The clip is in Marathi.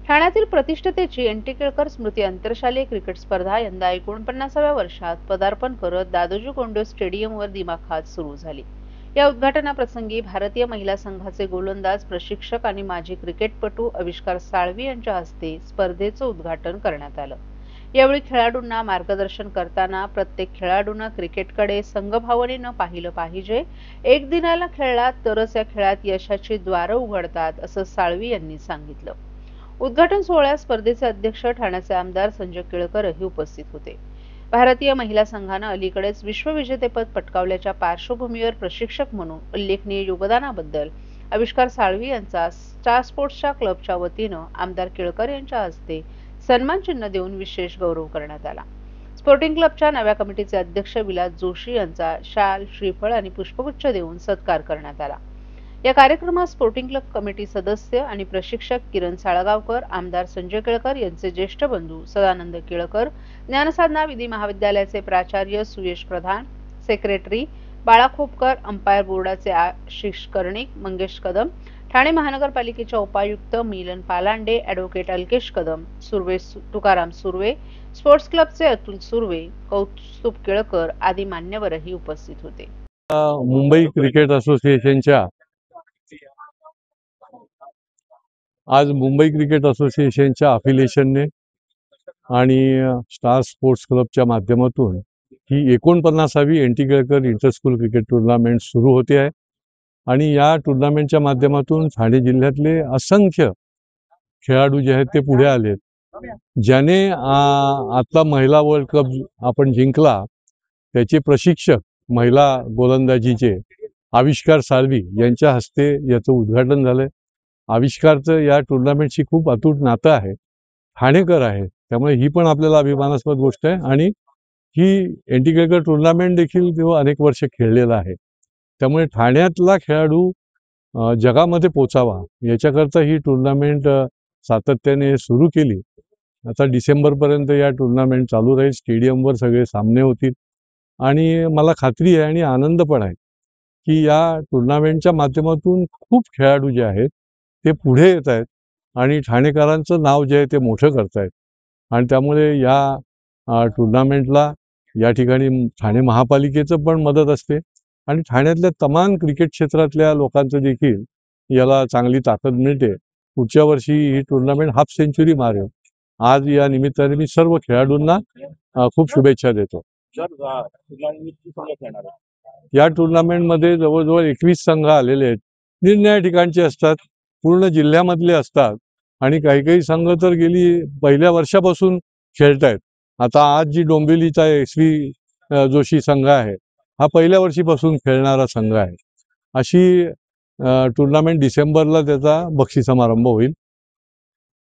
ठाण्यातील प्रतिष्ठतेची एन.टी. केळकर स्मृती आंतरशालेय क्रिकेट स्पर्धा यंदा 49व्या वर्षात पदार्पण करत दादोजी कोंडदेव स्टेडियमवर दिमाखात सुरू झाली। या उद्घाटनाप्रसंगी भारतीय महिला संघाचे गोलंदाज, प्रशिक्षक आणि माजी क्रिकेटपटू आविष्कार साळवी यांच्या हस्ते स्पर्धेचं उद्घाटन करण्यात आलं। यावेळी खेळाडूंना मार्गदर्शन करताना प्रत्येक खेळाडूंना क्रिकेटकडे संघभावनेनं पाहिलं पाहिजे। एक दिनाला खेळला तरच या खेळात यशाची द्वारं उघडतात, असं साळवी यांनी सांगितलं। उद्घाटन सोहळ्यात स्पर्धेचे अध्यक्ष ठाण्याचे आमदार संजय केळकरही उपस्थित होते। भारतीय महिला संघानं अलीकडेच विश्वविजेतेपद पटकावल्याच्या पार्श्वभूमीवर प्रशिक्षक म्हणून उल्लेखनीय योगदानाबद्दल आविष्कार साळवी यांचा स्टार स्पोर्ट्सच्या क्लबच्या वतीनं आमदार केळकर यांच्या हस्ते सन्मान चिन्ह देऊन विशेष गौरव करण्यात आला। स्पोर्टिंग क्लबच्या नव्या कमिटीचे अध्यक्ष विलास जोशी यांचा शाल, श्रीफळ आणि पुष्पगुच्छ देऊन सत्कार करण्यात आला। या कार्यक्रमात स्पोर्टिंग क्लब कमिटी सदस्य आणि प्रशिक्षक किरण साळगावकर, आमदार संजय केळकर यांचे ज्येष्ठ बंधू सदानंद केळकर, ज्ञानसाधना विधी महाविद्यालयाचे प्राचार्य सुयश प्रधान, सेक्रेटरी बाळा खोपकर, अंपायर बोर्डाचे आशिष कर्णिक, मंगेश कदम, ठाणे महानगरपालिकेच्या उपायुक्त मिलन पालांडे, ॲडव्होकेट अल्केश कदम, सुर्वे तुकाराम सुर्वे, स्पोर्ट्स क्लबचे अतुल सुर्वे, कौस्तुभ केळकर आदी मान्यवरही उपस्थित होते। मुंबई क्रिकेट असोसिएशनच्या आज मुंबई क्रिकेट असोसिएशनच्या अफिलिएशनने आणि स्टार स्पोर्ट्स क्लबच्या माध्यमातून ही 49वी N T. Kelkar interschool cricket tournament सुरू होते आहे। आणि या टुर्नामेंटच्या माध्यमातून ठाणे जिल्ह्यातले असंख्य खेळाडू जे आहेत ते पुढे आलेत। ज्याने आता महिला वर्ल्ड कप आपण जिंकला त्याचे प्रशिक्षक महिला गोलंदाजीचे आविष्कार साळवी यांच्या हस्ते याचं उद्घाटन झालंय। आविष्कारचं या टुर्नामेंटशी खूप अतूट नातं आहे, ठाणेकर आहे, त्यामुळे ही पण आपल्याला अभिमानास्पद गोष्ट आहे। आणि ही एन.टी. केळकर टुर्नामेंट देखील तो अनेक वर्ष खेळलेला आहे, त्यामुळे ठाण्यातला खेळाडू जगामध्ये पोचावा याच्याकरता ही टुर्नामेंट सातत्याने सुरू केली। आता डिसेंबरपर्यंत या टुर्नामेंट चालू राहील, स्टेडियमवर सगळे सामने होतील आणि मला खात्री आहे आणि आनंद पण आहे की या टुर्नामेंटच्या माध्यमातून खूप खेळाडू जे आहेत ते पुढे येत आहेत आणि ठाणेकरांचं नाव जे आहे ते मोठं करतायत। आणि त्यामुळे या टुर्नामेंटला या ठिकाणी ठाणे महापालिकेचं पण मदत असते आणि ठाण्यातल्या तमाम क्रिकेट क्षेत्रातल्या लोकांचं देखील याला चांगली ताकद मिळते। पुढच्या वर्षी ही टुर्नामेंट हाफ सेंचुरी मारेल। आज या निमित्ताने मी सर्व खेळाडूंना खूप शुभेच्छा देतो। या टुर्नामेंटमध्ये जवळजवळ 21 संघ आलेले आहेत, निरनिराळ्या ठिकाणचे असतात, पूर्ण जिल्ह्यामधले असतात आणि काही काही संघ तर गेली पहिल्या वर्षापासून खेळतायत। आता आज जी डोंबिवलीचा श्री जोशी संघ आहे हा पहिल्या वर्षीपासून खेळणारा संघ आहे। अशी टुर्नामेंट डिसेंबरला त्याचा बक्षीस समारंभ होईल।